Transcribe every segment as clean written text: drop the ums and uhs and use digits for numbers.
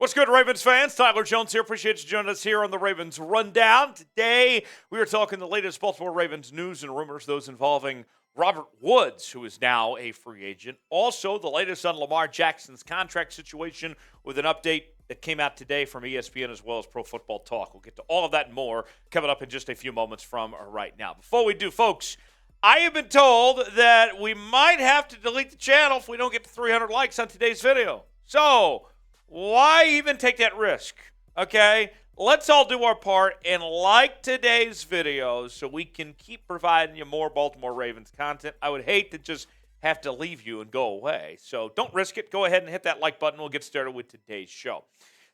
What's good, Ravens fans? Tyler Jones here. Appreciate you joining us here on the Ravens Rundown. Today, we are talking the latest Baltimore Ravens news and rumors, those involving Robert Woods, who is now a free agent. Also, the latest on Lamar Jackson's contract situation with an update that came out today from ESPN as well as ProFootballTalk. We'll get to all of that and more coming up in just a few moments from right now. Before we do, folks, I have been told that we might have to delete the channel if we don't get to 300 likes on today's video. So, why even take that risk? Okay? Let's all do our part and like today's video so we can keep providing you more Baltimore Ravens content. I would hate to just have to leave you and go away. So don't risk it. Go ahead and hit that like button. We'll get started with today's show.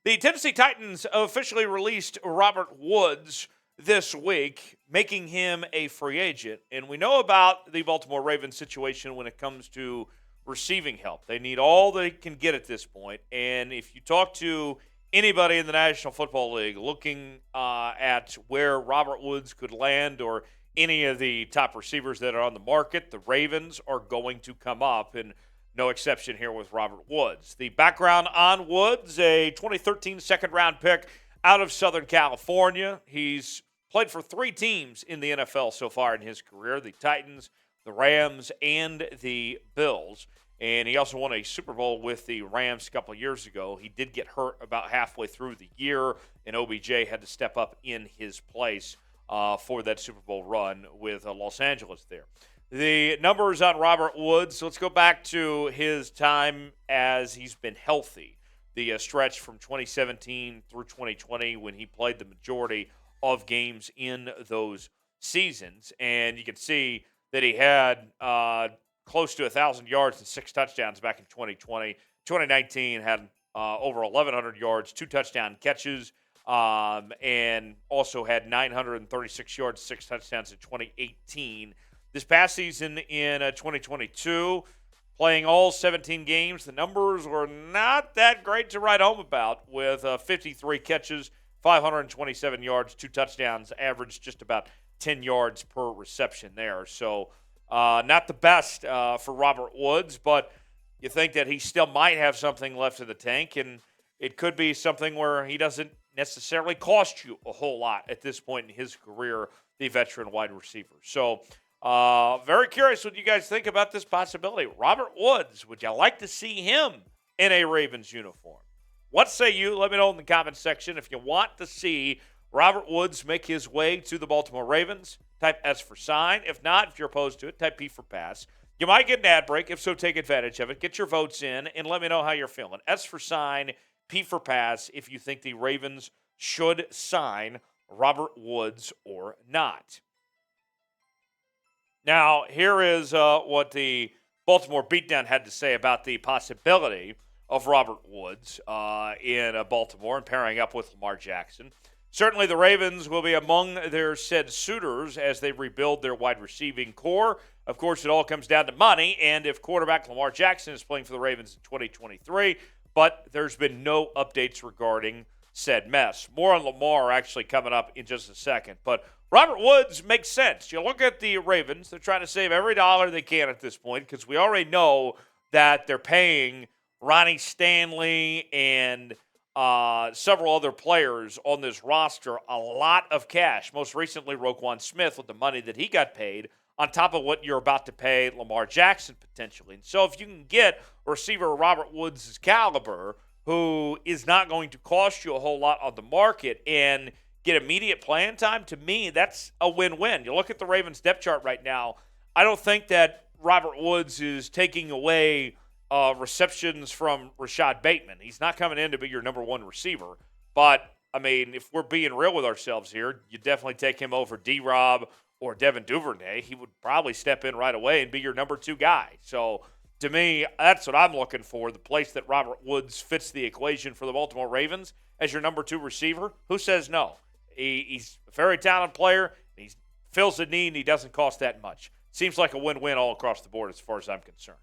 The Tennessee Titans officially released Robert Woods this week, making him a free agent. And we know about the Baltimore Ravens situation when it comes to receiving help. They need all they can get at this point. And if you talk to anybody in the National Football League looking at where Robert Woods could land or any of the top receivers that are on the market, the Ravens are going to come up, and no exception here with Robert Woods. The background on Woods, a 2013 second-round pick out of Southern California. He's played for 3 teams in the NFL so far in his career, the Titans, the Rams, and the Bills. And he also won a Super Bowl with the Rams a couple of years ago. He did get hurt about halfway through the year, and OBJ had to step up in his place for that Super Bowl run with Los Angeles there. The numbers on Robert Woods, let's go back to his time as he's been healthy. The stretch from 2017 through 2020 when he played the majority of games in those seasons. And you can see that he had close to 1,000 yards and 6 touchdowns back in 2020. 2019 had over 1,100 yards, 2 touchdown catches, and also had 936 yards, 6 touchdowns in 2018. This past season in 2022, playing all 17 games, the numbers were not that great to write home about with 53 catches, 527 yards, 2 touchdowns, averaged just about 10 yards per reception there. So not the best for Robert Woods, but you think that he still might have something left in the tank, and it could be something where he doesn't necessarily cost you a whole lot at this point in his career, the veteran wide receiver. So very curious what you guys think about this possibility. Robert Woods, would you like to see him in a Ravens uniform? What say you? Let me know in the comments section. If you want to see Robert Woods make his way to the Baltimore Ravens, type S for sign. If not, if you're opposed to it, type P for pass. You might get an ad break. If so, take advantage of it. Get your votes in and let me know how you're feeling. S for sign, P for pass, if you think the Ravens should sign Robert Woods or not. Now, here is what the Baltimore Beatdown had to say about the possibility of Robert Woods in Baltimore and pairing up with Lamar Jackson. Certainly the Ravens will be among their said suitors as they rebuild their wide receiving core. Of course, it all comes down to money, and if quarterback Lamar Jackson is playing for the Ravens in 2023, but there's been no updates regarding said mess. More on Lamar actually coming up in just a second, but Robert Woods makes sense. You look at the Ravens, they're trying to save every dollar they can at this point because we already know that they're paying Ronnie Stanley and several other players on this roster a lot of cash. Most recently, Roquan Smith with the money that he got paid on top of what you're about to pay Lamar Jackson potentially. And so if you can get a receiver Robert Woods' caliber who is not going to cost you a whole lot on the market and get immediate playing time, to me, that's a win-win. You look at the Ravens depth chart right now, I don't think that Robert Woods is taking away receptions from Rashad Bateman. He's not coming in to be your number 1 receiver. But, I mean, if we're being real with ourselves here, you definitely take him over D-Rob or Devin Duvernay. He would probably step in right away and be your number 2 guy. So, to me, that's what I'm looking for, the place that Robert Woods fits the equation for the Baltimore Ravens as your number 2 receiver. Who says no? He's a very talented player. He fills the need, and he doesn't cost that much. Seems like a win-win all across the board as far as I'm concerned.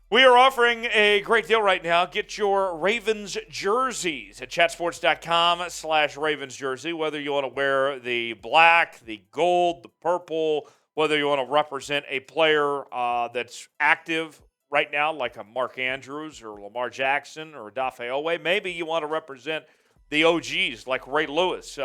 We are offering a great deal right now. Get your Ravens jerseys at chatsports.com/Ravens jersey, whether you want to wear the black, the gold, the purple, whether you want to represent a player that's active right now, like a Mark Andrews or Lamar Jackson or Dafe Owe. Maybe you want to represent the OGs like Ray Lewis,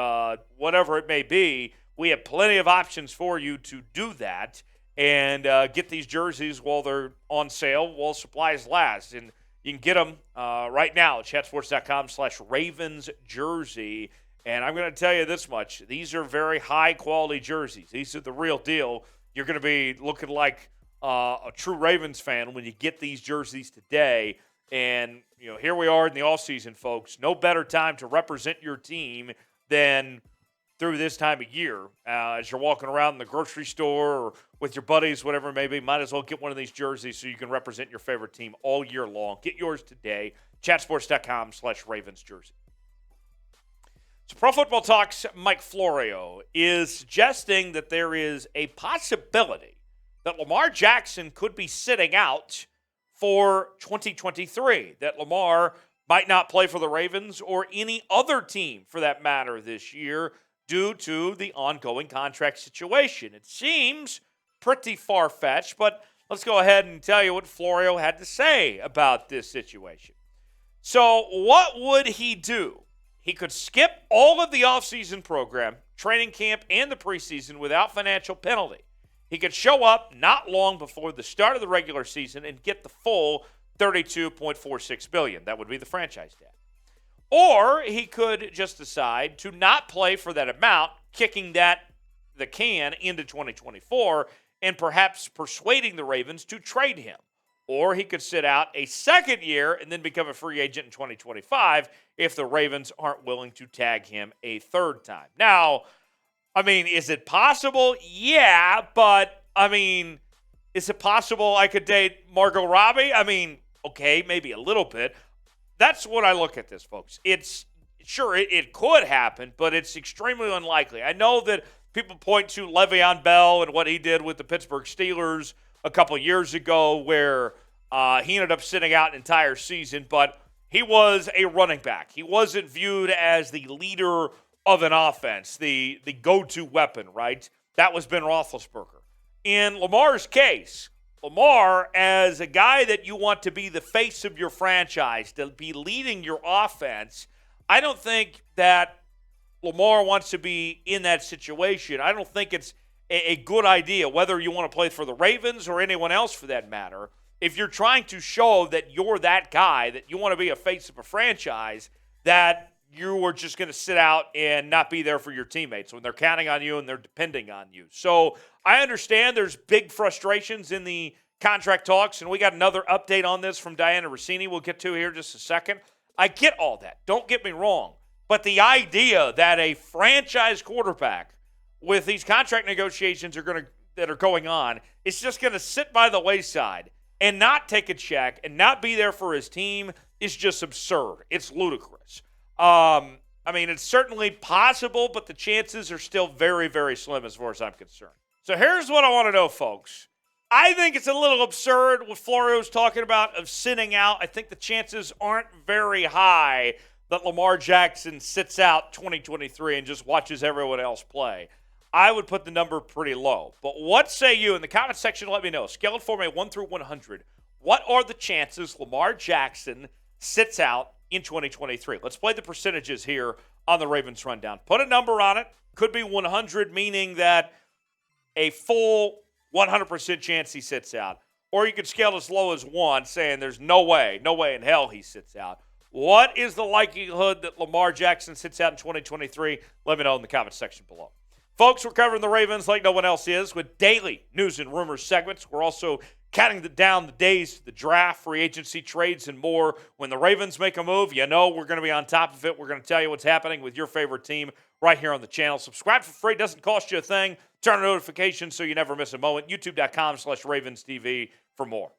whatever it may be. We have plenty of options for you to do that and get these jerseys while they're on sale, while supplies last. And you can get them right now at chatsports.com/Ravens jersey. And I'm going to tell you this much. These are very high-quality jerseys. These are the real deal. You're going to be looking like a true Ravens fan when you get these jerseys today. And, here we are in the offseason, folks. No better time to represent your team than through this time of year. As you're walking around in the grocery store or with your buddies, whatever it may be, might as well get one of these jerseys so you can represent your favorite team all year long. Get yours today. Chatsports.com/Ravens jersey. So Pro Football Talk's Mike Florio is suggesting that there is a possibility that Lamar Jackson could be sitting out for 2023, that Lamar might not play for the Ravens or any other team for that matter this year due to the ongoing contract situation. It seems pretty far-fetched, but let's go ahead and tell you what Florio had to say about this situation. So what would he do? He could skip all of the offseason program, training camp, and the preseason without financial penalty. He could show up not long before the start of the regular season and get the full $32.46 billion. That would be the franchise tag. Or he could just decide to not play for that amount, kicking the can into 2024 and perhaps persuading the Ravens to trade him. Or he could sit out a second year and then become a free agent in 2025 if the Ravens aren't willing to tag him a third time. Now, is it possible? Yeah, but, is it possible I could date Margot Robbie? Okay, maybe a little bit. That's what I look at this, folks. It's sure it could happen, but it's extremely unlikely. I know that people point to Le'Veon Bell and what he did with the Pittsburgh Steelers a couple years ago where he ended up sitting out an entire season, but he was a running back. He wasn't viewed as the leader of an offense, the go-to weapon, right? That was Ben Roethlisberger. In Lamar's case, Lamar, as a guy that you want to be the face of your franchise, to be leading your offense, I don't think that Lamar wants to be in that situation. I don't think it's a good idea, whether you want to play for the Ravens or anyone else for that matter. If you're trying to show that you're that guy, that you want to be a face of a franchise, that you are just going to sit out and not be there for your teammates when they're counting on you and they're depending on you. So I understand there's big frustrations in the contract talks, and we got another update on this from Diana Rossini we'll get to here in just a second. I get all that. Don't get me wrong. But the idea that a franchise quarterback with these contract negotiations that are going on is just going to sit by the wayside and not take a check and not be there for his team is just absurd. It's ludicrous. It's certainly possible, but the chances are still very, very slim as far as I'm concerned. So here's what I want to know, folks. I think it's a little absurd what Florio's talking about of sitting out. I think the chances aren't very high that Lamar Jackson sits out 2023 and just watches everyone else play. I would put the number pretty low. But what say you? In the comment section, let me know. Scale it for me 1 through 100. What are the chances Lamar Jackson sits out in 2023? Let's play the percentages here on the Ravens Rundown. Put a number on it. Could be 100, meaning that a full 100% chance he sits out. Or you could scale as low as 1, saying there's no way in hell he sits out. What is the likelihood that Lamar Jackson sits out in 2023? Let me know in the comment section below. Folks, we're covering the Ravens like no one else is with daily news and rumors segments. We're also counting down the days to the draft, free agency, trades, and more. When the Ravens make a move, we're going to be on top of it. We're going to tell you what's happening with your favorite team right here on the channel. Subscribe for free. Doesn't cost you a thing. Turn on notifications so you never miss a moment. YouTube.com/RavensTV for more.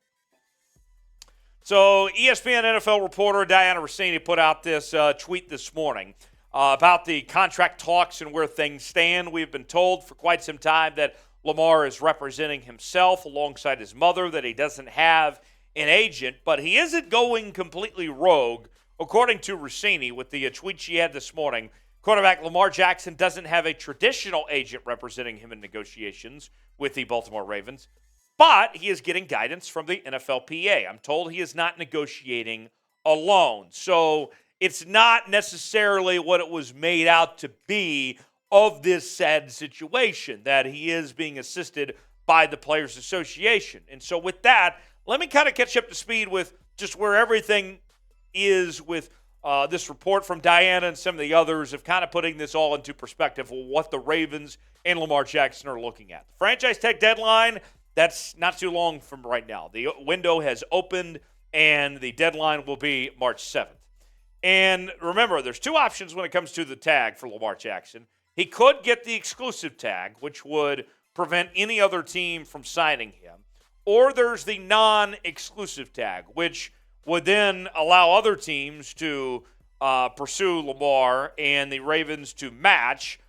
So ESPN NFL reporter Diana Rossini put out this tweet this morning about the contract talks and where things stand. We've been told for quite some time that Lamar is representing himself alongside his mother, that he doesn't have an agent, but he isn't going completely rogue, according to Rossini, with the tweet she had this morning. Quarterback Lamar Jackson doesn't have a traditional agent representing him in negotiations with the Baltimore Ravens. But he is getting guidance from the NFLPA. I'm told he is not negotiating alone. So it's not necessarily what it was made out to be of this sad situation, that he is being assisted by the Players Association. And so with that, let me kind of catch up to speed with just where everything is with this report from Diana and some of the others of kind of putting this all into perspective of what the Ravens and Lamar Jackson are looking at. The franchise tag deadline, that's not too long from right now. The window has opened, and the deadline will be March 7th. And remember, there's two options when it comes to the tag for Lamar Jackson. He could get the exclusive tag, which would prevent any other team from signing him. Or there's the non-exclusive tag, which would then allow other teams to pursue Lamar and the Ravens to match,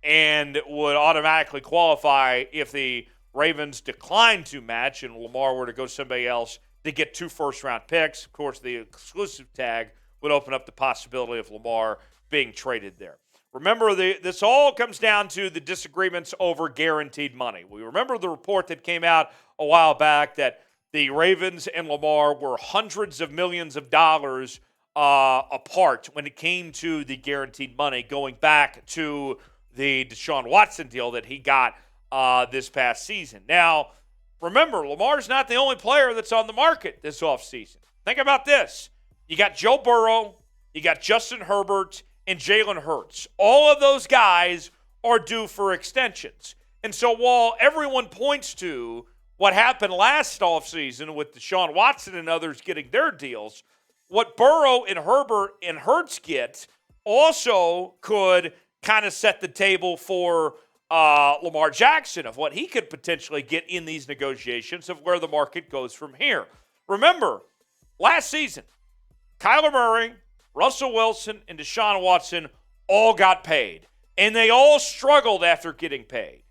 and would automatically qualify if the Ravens declined to match and Lamar were to go to somebody else to get 2 first-round picks. Of course, the exclusive tag would open up the possibility of Lamar being traded there. Remember, this all comes down to the disagreements over guaranteed money. We remember the report that came out a while back that the Ravens and Lamar were hundreds of millions of dollars apart when it came to the guaranteed money, going back to the Deshaun Watson deal that he got this past season. Now, remember, Lamar's not the only player that's on the market this offseason. Think about this. You got Joe Burrow, you got Justin Herbert, and Jalen Hurts. All of those guys are due for extensions. And so while everyone points to what happened last offseason with Deshaun Watson and others getting their deals, what Burrow and Herbert and Hurts get also could kind of set the table for Lamar Jackson of what he could potentially get in these negotiations of where the market goes from here. Remember, last season, Kyler Murray, Russell Wilson, and Deshaun Watson all got paid. And they all struggled after getting paid.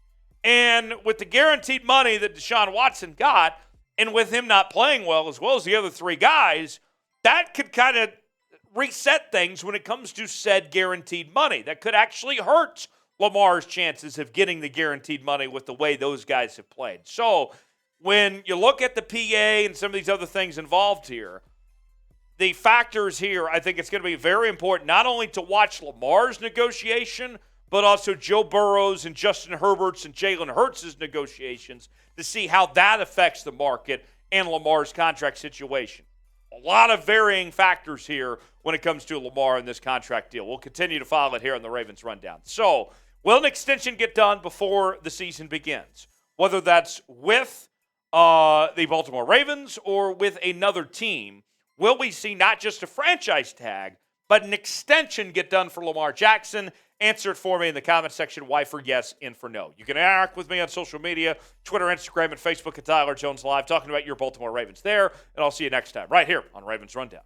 And with the guaranteed money that Deshaun Watson got, and with him not playing well as the other 3 guys, that could kind of reset things when it comes to said guaranteed money. That could actually hurt Lamar's chances of getting the guaranteed money with the way those guys have played. So when you look at the PA and some of these other things involved here, the factors here, I think it's going to be very important not only to watch Lamar's negotiation, but also Joe Burrow's and Justin Herbert's and Jalen Hurts' negotiations to see how that affects the market and Lamar's contract situation. A lot of varying factors here when it comes to Lamar and this contract deal. We'll continue to follow it here on the Ravens Rundown. So, will an extension get done before the season begins? Whether that's with the Baltimore Ravens or with another team, will we see not just a franchise tag, but an extension get done for Lamar Jackson? Answer it for me in the comment section. Y for yes, N for no. You can interact with me on social media, Twitter, Instagram, and Facebook at Tyler Jones Live, talking about your Baltimore Ravens there. And I'll see you next time right here on Ravens Rundown.